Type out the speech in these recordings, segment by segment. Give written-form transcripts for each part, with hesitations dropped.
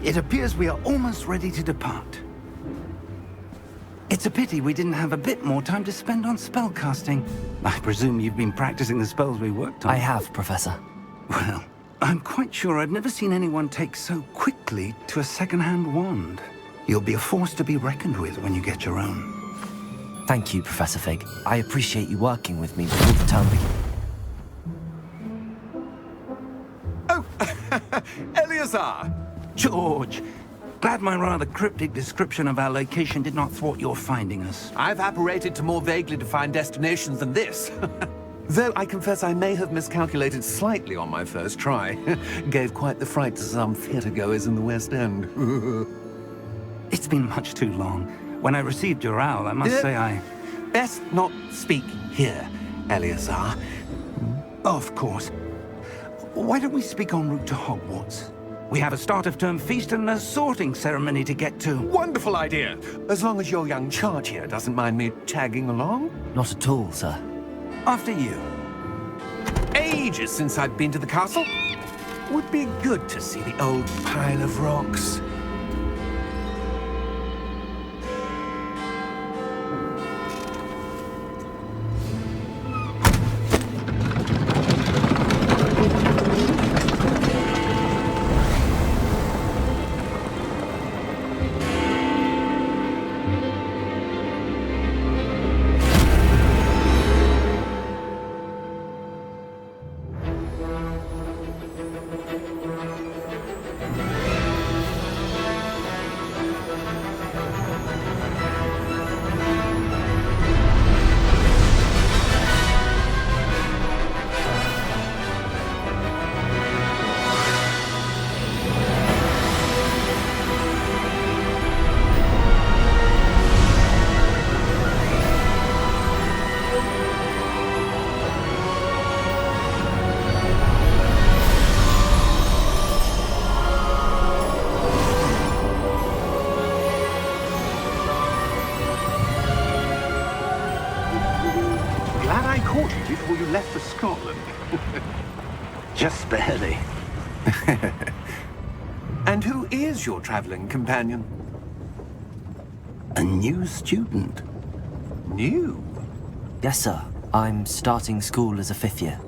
It appears we are almost ready to depart. It's a pity we didn't have a bit more time to spend on spellcasting. I presume you've been practicing the spells we worked on. I have, Professor. Well, I'm quite sure I've never seen anyone take so quickly to a second-hand wand. You'll be a force to be reckoned with when you get your own. Thank you, Professor Fig. I appreciate you working with me before the term begins. Oh, Eleazar! George, glad my rather cryptic description of our location did not thwart your finding us. I've apparated to more vaguely defined destinations than this. Though I confess I may have miscalculated slightly on my first try. Gave quite the fright to some theatre-goers in the West End. It's been much too long. When I received your owl, I must say I... Best not speak here, Eleazar. Of course. Why don't we speak en route to Hogwarts? We have a start-of-term feast and a sorting ceremony to get to. Wonderful idea! As long as your young charge here doesn't mind me tagging along. Not at all, sir. After you. Ages since I've been to the castle. Would be good to see the old pile of rocks. Before you left for Scotland. Just barely. And who is your traveling companion? A new student. New? Yes, sir. I'm starting school as a 5th year.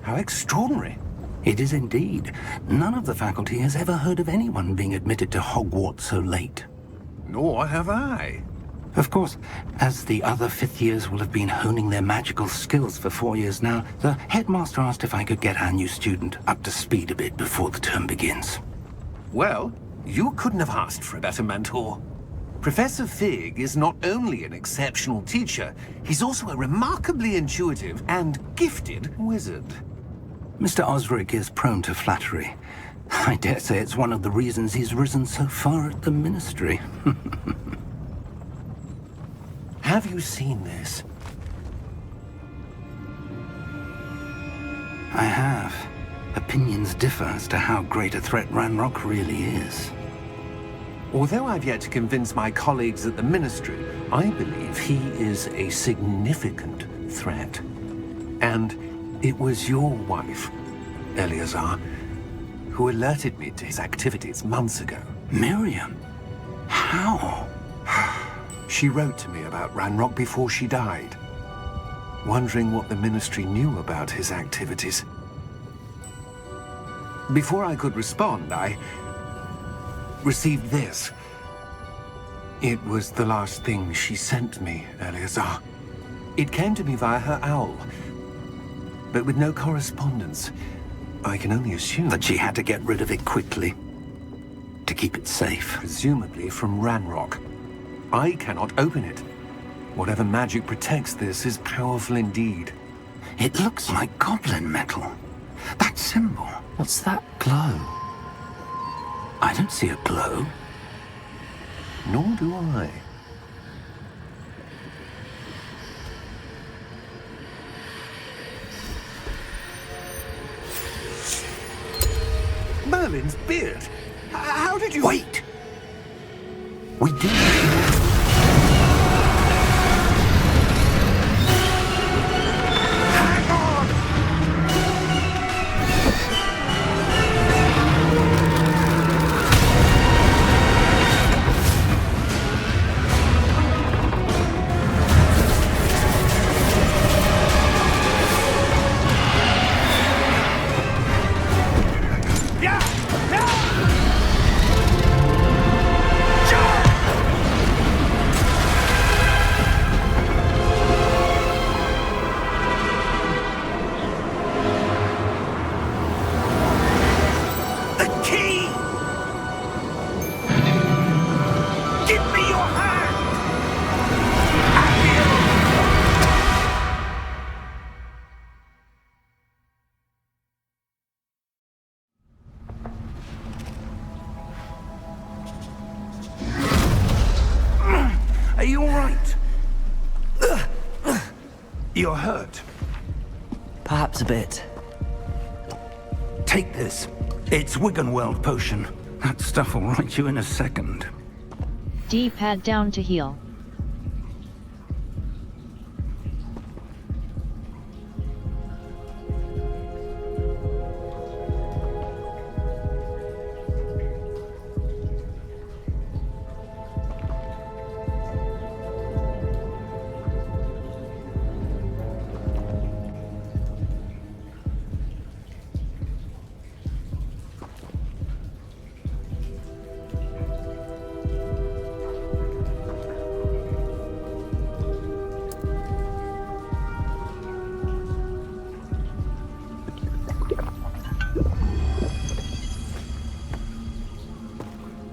How extraordinary. It is indeed. None of the faculty has ever heard of anyone being admitted to Hogwarts so late. Nor have I. Of course, as the other 5th years will have been honing their magical skills for 4 years now, the headmaster asked if I could get our new student up to speed a bit before the term begins. Well, you couldn't have asked for a better mentor. Professor Fig is not only an exceptional teacher, he's also a remarkably intuitive and gifted wizard. Mr. Osric is prone to flattery. I dare say it's one of the reasons he's risen so far at the Ministry. Have you seen this? I have. Opinions differ as to how great a threat Ranrock really is. Although I've yet to convince my colleagues at the Ministry, I believe he is a significant threat. And it was your wife, Eleazar, who alerted me to his activities months ago. Miriam? How? She wrote to me about Ranrock before she died, wondering what the Ministry knew about his activities. Before I could respond, I received this. It was the last thing she sent me, Eleazar. It came to me via her owl, but with no correspondence. I can only assume that she had to get rid of it quickly, to keep it safe. Presumably from Ranrock. I cannot open it. Whatever magic protects this is powerful indeed. It looks like goblin metal. That symbol. What's that glow? I don't see a glow. Nor do I. Merlin's beard. How did you... Wait! We did... Hang on! You're hurt. Perhaps a bit. Take this. It's Wiggenweld potion. That stuff will right you in a second. D-pad down to heal.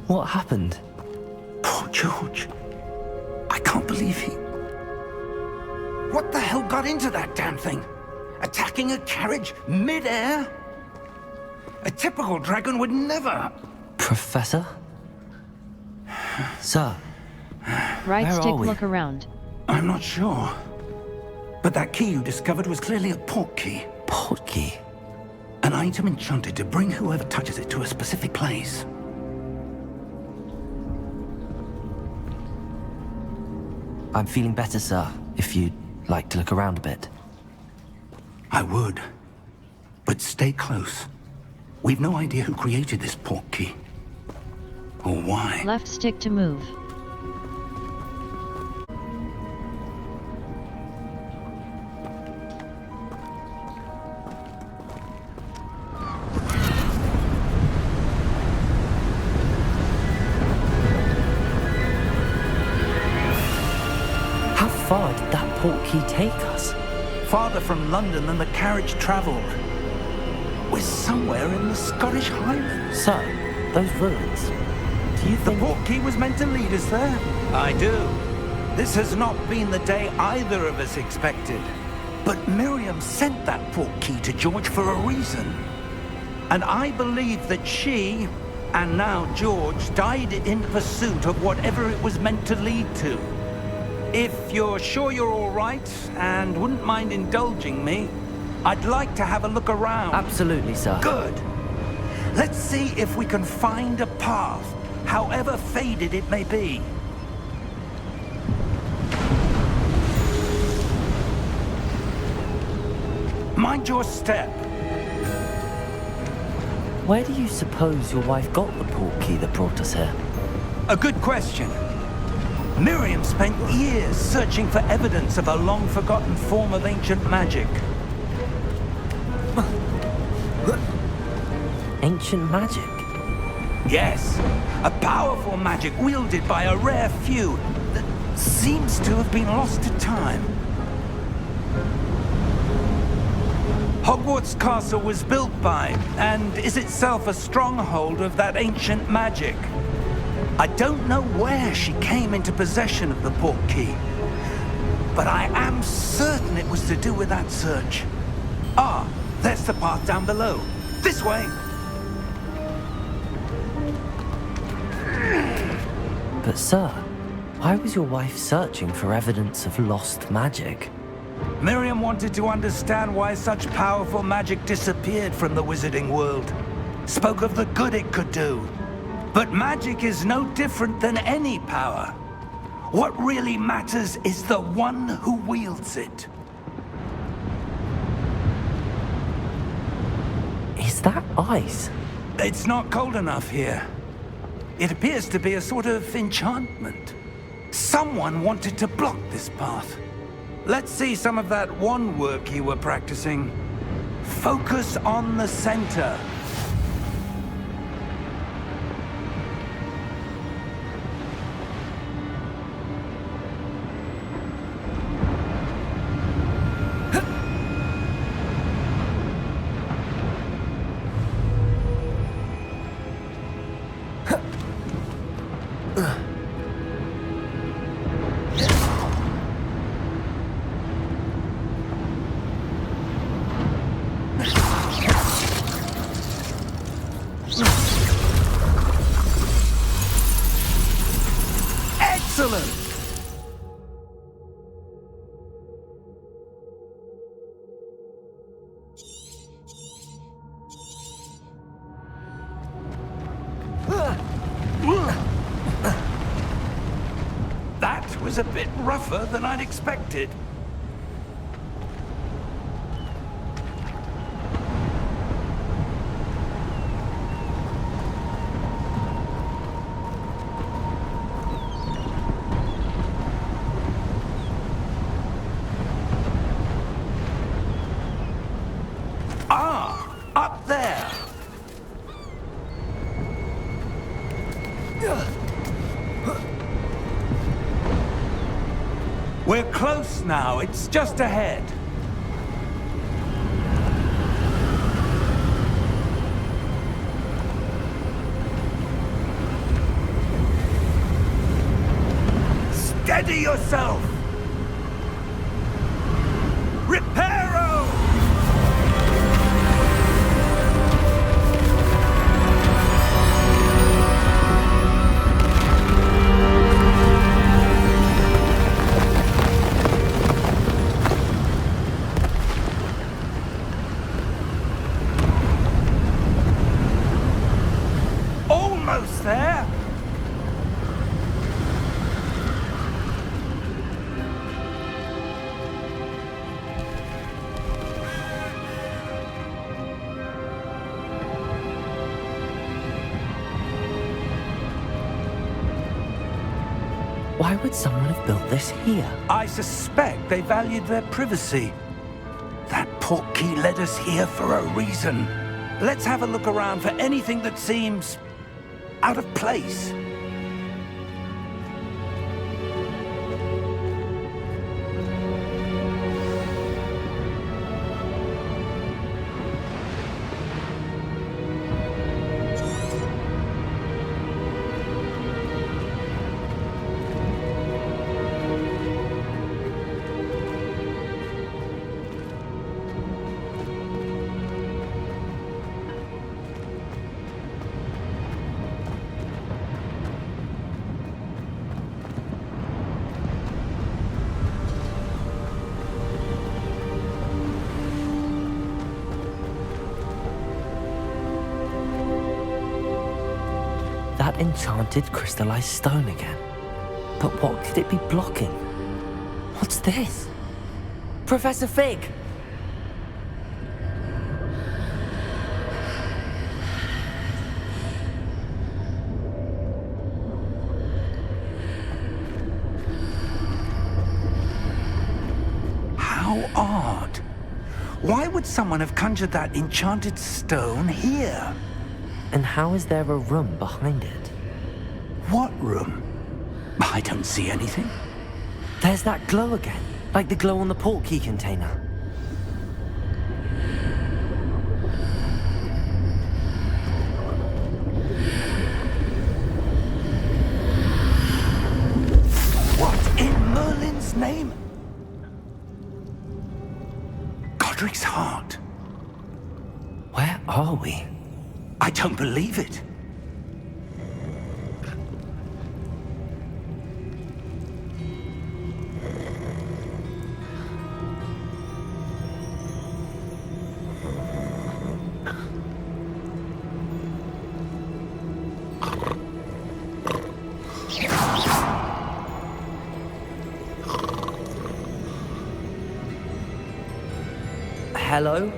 What happened? Poor George. I can't believe he... What the hell got into that damn thing? Attacking a carriage mid-air? A typical dragon would never... Professor? Sir? Right Where stick are we? look around. I'm not sure. But that key you discovered was clearly a port key. Port key? An item enchanted to bring whoever touches it to a specific place. I'm feeling better, sir, if you'd like to look around a bit. I would. But stay close. We've no idea who created this port key. Or why. Left stick to move. How far did that port key take us? Farther from London than the carriage travelled. We're somewhere in the Scottish Highlands. Sir, those ruins. Do you The think... port key was meant to lead us there? I do. This has not been the day either of us expected. But Miriam sent that port key to George for a reason. And I believe that she, and now George, died in pursuit of whatever it was meant to lead to. If you're sure you're all right, and wouldn't mind indulging me, I'd like to have a look around. Absolutely, sir. Good. Let's see if we can find a path, however faded it may be. Mind your step. Where do you suppose your wife got the port key that brought us here? A good question. Miriam spent years searching for evidence of a long-forgotten form of ancient magic. Ancient magic? Yes, a powerful magic wielded by a rare few that seems to have been lost to time. Hogwarts Castle was built by, and is itself a stronghold of that ancient magic. I don't know where she came into possession of the port key, but I am certain it was to do with that search. Ah, there's the path down below. This way! But sir, why was your wife searching for evidence of lost magic? Miriam wanted to understand why such powerful magic disappeared from the wizarding world. Spoke of the good it could do. But magic is no different than any power. What really matters is the one who wields it. Is that ice? It's not cold enough here. It appears to be a sort of enchantment. Someone wanted to block this path. Let's see some of that wand work you were practicing. Focus on the center. a bit rougher than I'd expected. Ah, up there. We're close now. It's just ahead. Steady yourself! Reparo! Almost there! Why would someone have built this here? I suspect they valued their privacy. That portkey led us here for a reason. Let's have a look around for anything that seems out of place. That enchanted crystallized stone again. But what could it be blocking? What's this? Professor Fig! How odd. Why would someone have conjured that enchanted stone here? And how is there a room behind it? What room? I don't see anything. There's that glow again, like the glow on the portkey container. What in Merlin's name? Godric's heart. Where are we? I don't believe it. Hello?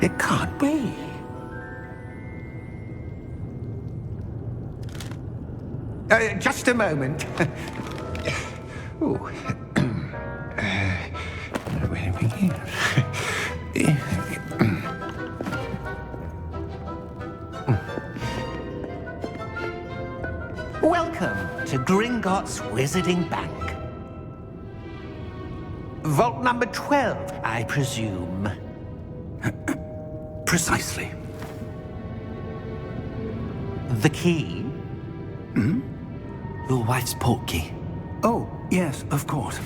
It can't be. Just a moment. Ooh. Where do we begin? Welcome to Gringotts Wizarding Bank. Vault number 12, I presume. Precisely. The key? Your wife's portkey. Oh, yes, of course.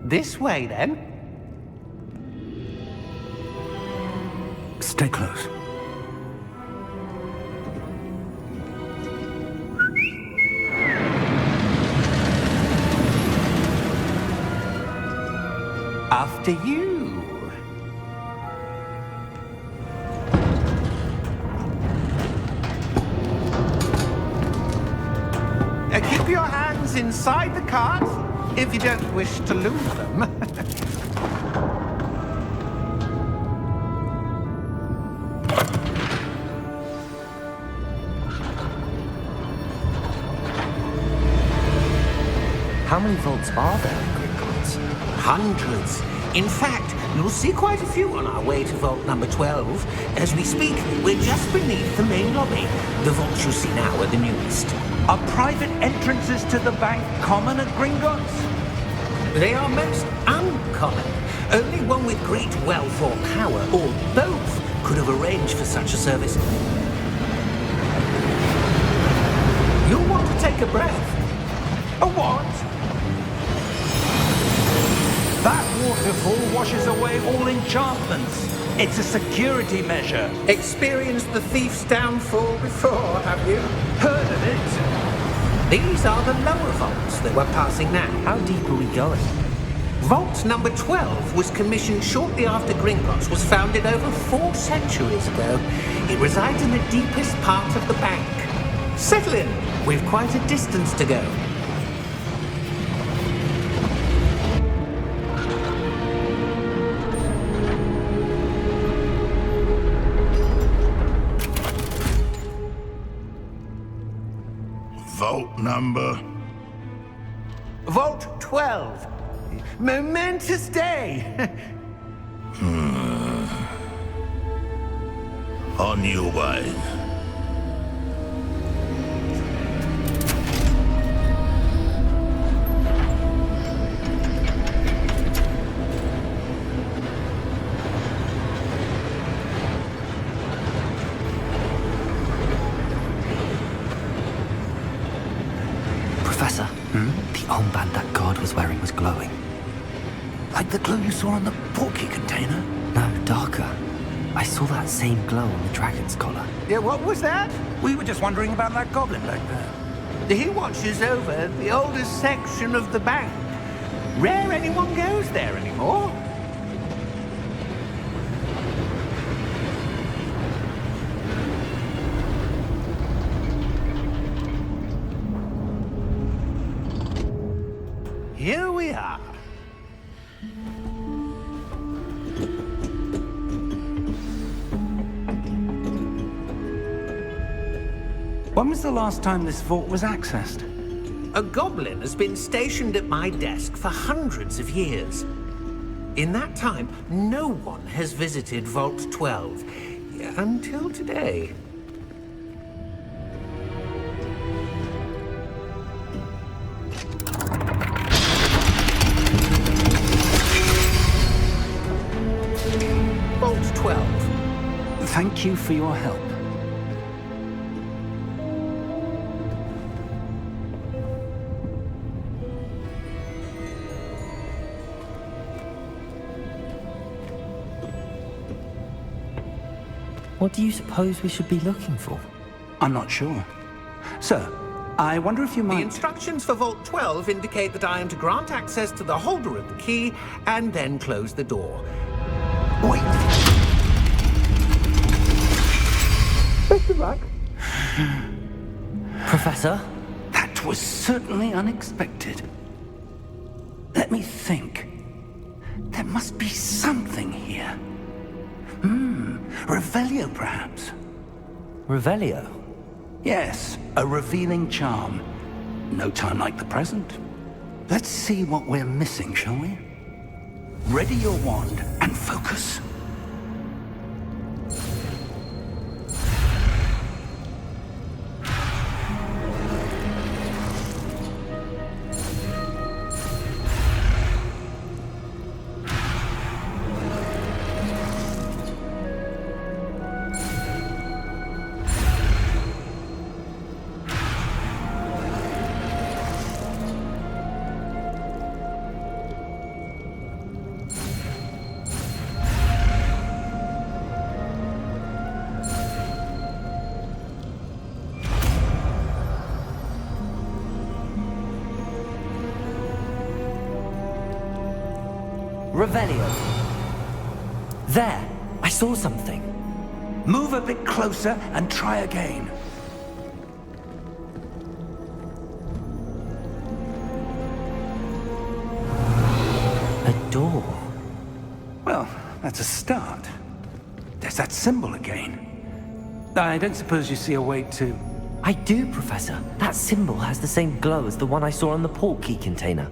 This way, then. Stay close. After you. Keep your hands inside the cart if you don't wish to lose them. How many vaults are there in Gringotts? Hundreds. In fact, you'll see quite a few on our way to vault number 12. As we speak, we're just beneath the main lobby. The vaults you see now are the newest. Are private entrances to the bank common at Gringotts? They are most uncommon. Only one with great wealth or power, or both, could have arranged for such a service. You'll want to take a breath. A what? That waterfall washes away all enchantments. It's a security measure. Experienced the thief's downfall before, have you? Heard of it? These are the lower vaults that we're passing now. How deep are we going? Vault number 12 was commissioned shortly after Gringotts was founded over 4 centuries ago. It resides in the deepest part of the bank. Settle in. We've quite a distance to go. Vault number? Vault 12. Momentous day. On your way. Professor, the armband that guard was wearing was glowing. Like the glow you saw on the portkey container? No, darker. I saw that same glow on the dragon's collar. Yeah, what was that? We were just wondering about that goblin back there. He watches over the oldest section of the bank. Rare anyone goes there anymore. Here we are. When was the last time this vault was accessed? A goblin has been stationed at my desk for hundreds of years. In that time, no one has visited Vault 12 until today. Vault 12. Thank you for your help. What do you suppose we should be looking for? I'm not sure. Sir, I wonder if you The might... instructions for Vault 12 indicate that I am to grant access to the holder of the key and then close the door. Wait. Best of luck. Professor? That was certainly unexpected. Let me think. There must be something here. Revelio, perhaps? Revelio? Yes, a revealing charm. No time like the present. Let's see what we're missing, shall we? Ready your wand and focus. Revelio. There, I saw something. Move a bit closer and try again. A door. Well, that's a start. There's that symbol again. I don't suppose you see a way to... I do, Professor. That symbol has the same glow as the one I saw on the port key container.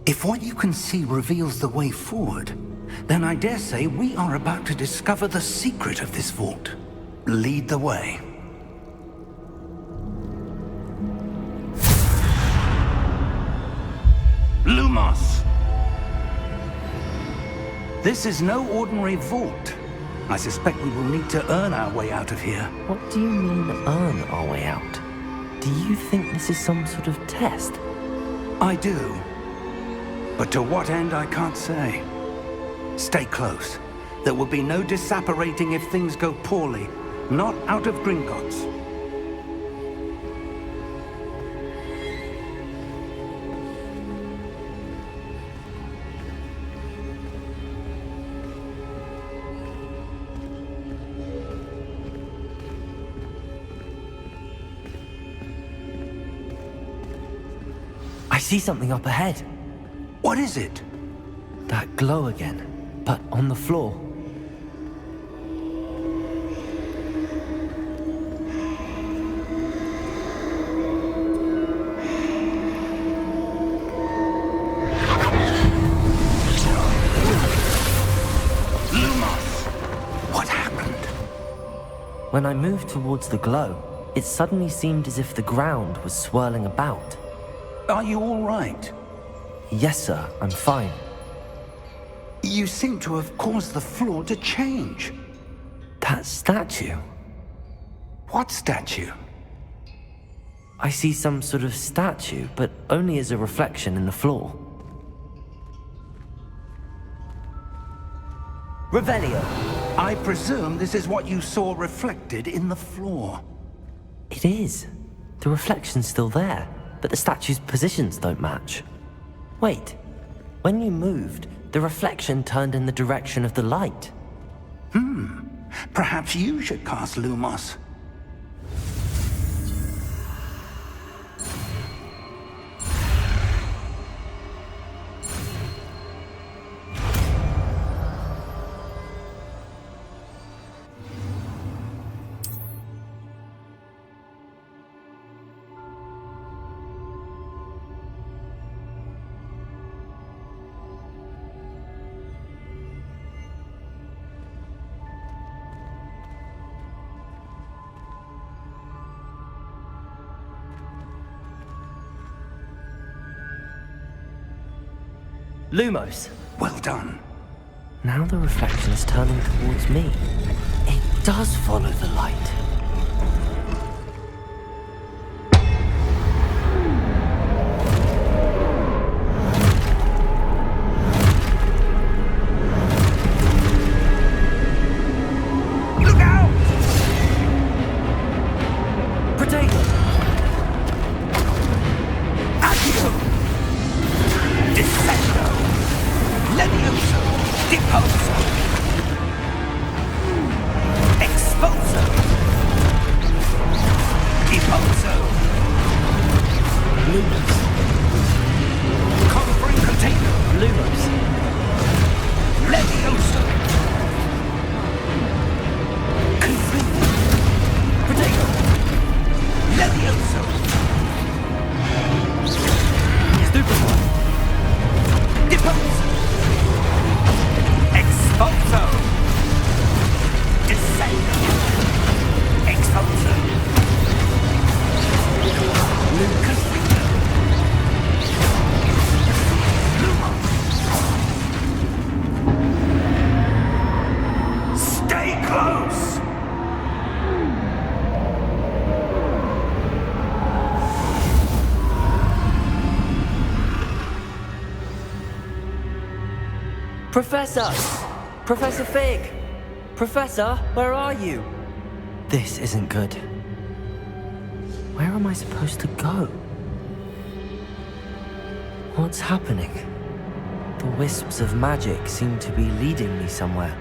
If what you can see reveals the way forward, then I dare say we are about to discover the secret of this vault. Lead the way. Lumos! This is no ordinary vault. I suspect we will need to earn our way out of here. What do you mean, earn our way out? Do you think this is some sort of test? I do. But to what end, I can't say. Stay close. There will be no disapparating if things go poorly. Not out of Gringotts. I see something up ahead. What is it? That glow again, but on the floor. Lumos! What happened? When I moved towards the glow, it suddenly seemed as if the ground was swirling about. Are you all right? Yes, sir, I'm fine. You seem to have caused the floor to change. That statue? What statue? I see some sort of statue, but only as a reflection in the floor. Revelio. I presume this is what you saw reflected in the floor. It is. The reflection's still there, but the statue's positions don't match. Wait. When you moved, the reflection turned in the direction of the light. Perhaps you should cast Lumos. Lumos. Well done. Now the reflection is turning towards me. It does follow the light. Look out! Potato! Accio! Descendo! Levioso! Deposo! Exposo! Deposo! Lumos. Confrincateco! Lumos. Levioso! Confrinco! Potato! Levioso! Stupefy. Deposo! Exposo! Descendo! Exposo! Lucas Rico! Lumos! Stay close! Professor! Professor Fig! Professor, where are you? This isn't good. Where am I supposed to go? What's happening? The little wisps of magic seem to be leading me somewhere.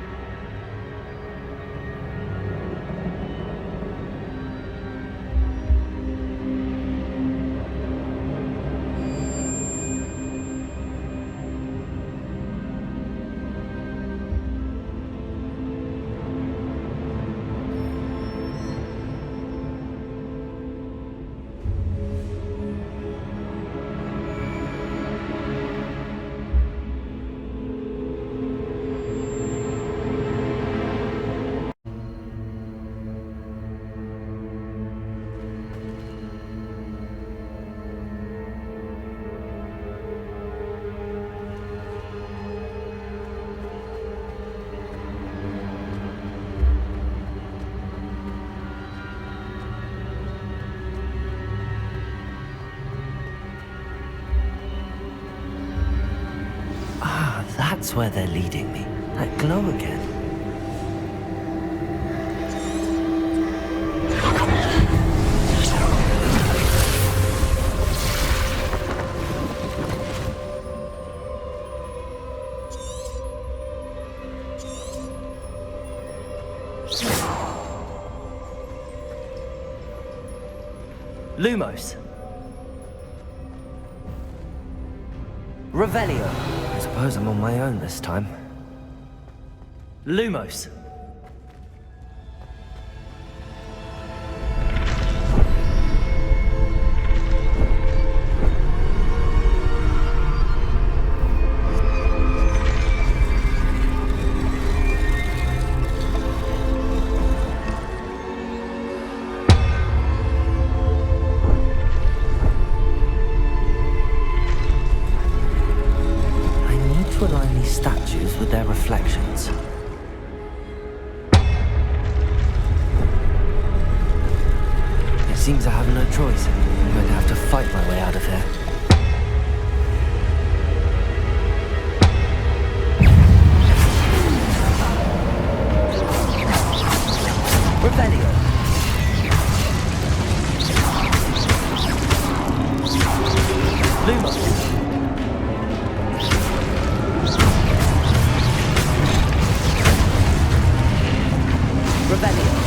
That's where they're leading me. That glow again. Lumos. Revelio. I suppose I'm on my own this time. Lumos. Statues with their reflections. It seems I have no choice. I'm going to have to fight my way out of here. Revelio. Lumos. Revelio.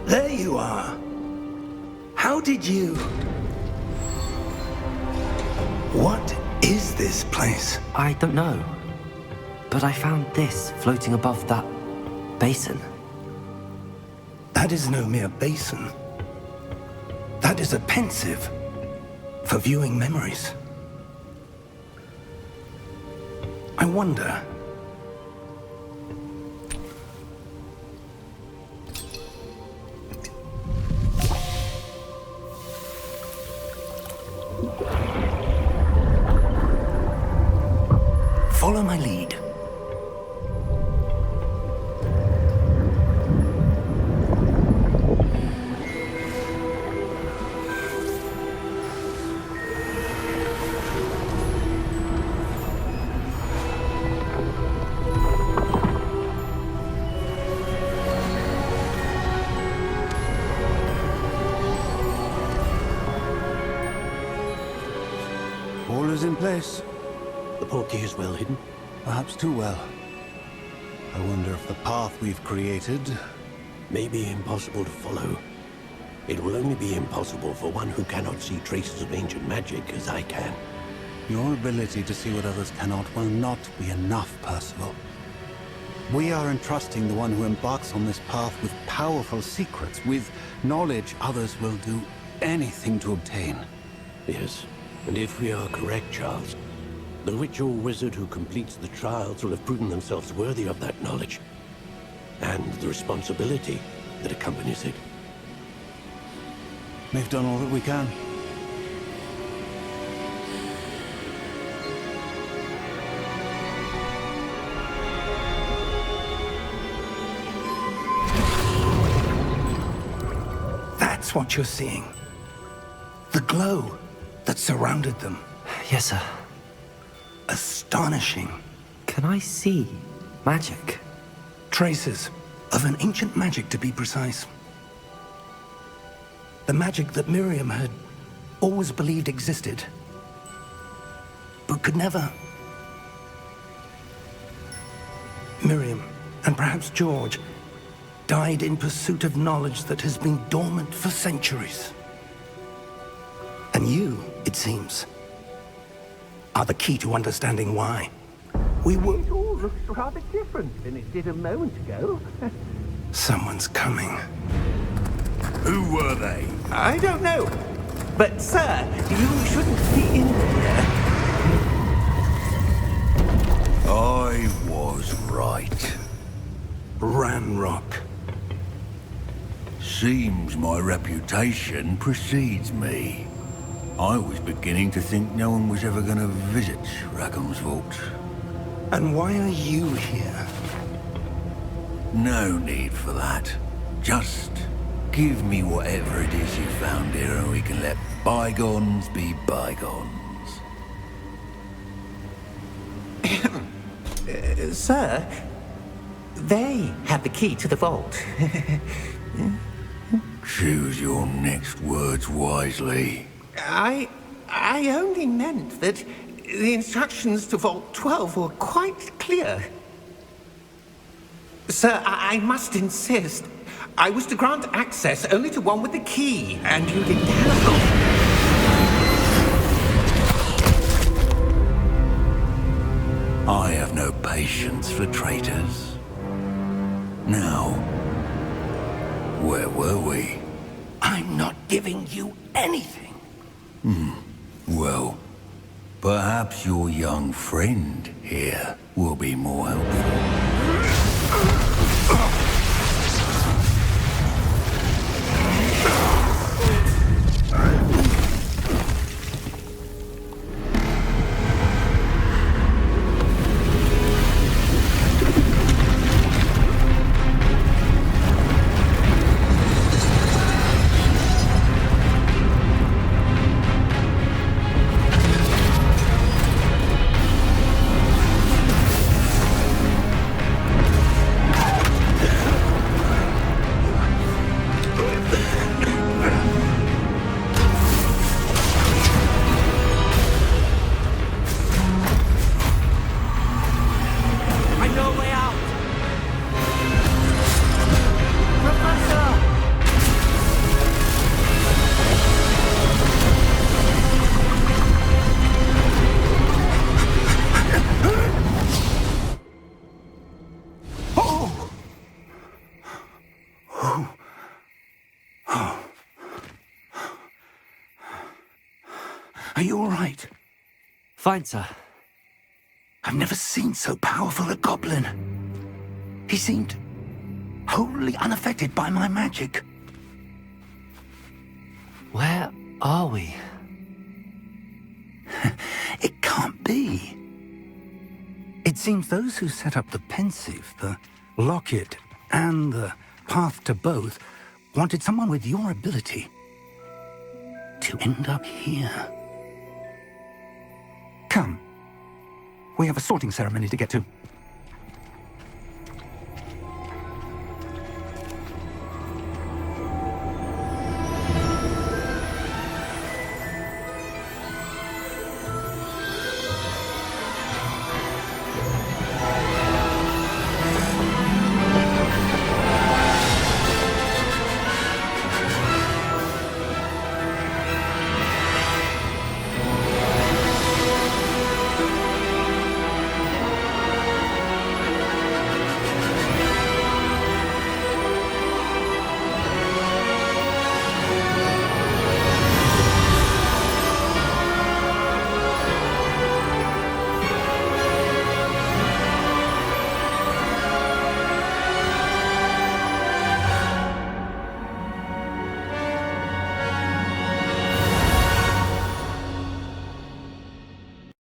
There you are. How did you... What is this place? I don't know. But I found this floating above that basin. That is no mere basin. That is a pensive for viewing memories. I wonder, Follow my lead. All is in place. The portkey is well hidden. Perhaps too well. I wonder if the path we've created... May be impossible to follow. It will only be impossible for one who cannot see traces of ancient magic as I can. Your ability to see what others cannot will not be enough, Percival. We are entrusting the one who embarks on this path with powerful secrets, with knowledge others will do anything to obtain. Yes, and if we are correct, Charles, the witch or wizard who completes the trials will have proven themselves worthy of that knowledge, and the responsibility that accompanies it. We've done all that we can. That's what you're seeing. The glow that surrounded them. Yes, sir. Astonishing. Can I see magic? Traces of an ancient magic, to be precise. The magic that Miriam had always believed existed, but could never. Miriam, and perhaps George, died in pursuit of knowledge that has been dormant for centuries. And you, it seems, are the key to understanding why. We were... It all looks rather different than it did a moment ago. Someone's coming. Who were they? I don't know. But, sir, you shouldn't be in here. I was right. Ranrock. Seems my reputation precedes me. I was beginning to think no one was ever going to visit Rackham's vault. And why are you here? No need for that. Just give me whatever it is you found here and we can let bygones be bygones. Sir, they have the key to the vault. Choose your next words wisely. I only meant that the instructions to Vault 12 were quite clear. Sir, I must insist. I was to grant access only to one with the key, and you didn't have I have no patience for traitors. Now, where were we? I'm not giving you anything. Well, perhaps your young friend here will be more helpful. Are you all right? Fine, sir. I've never seen so powerful a goblin. He seemed wholly unaffected by my magic. Where are we? It can't be. It seems those who set up the pensive, the locket, and the path to both wanted someone with your ability to end up here. Come. We have a sorting ceremony to get to.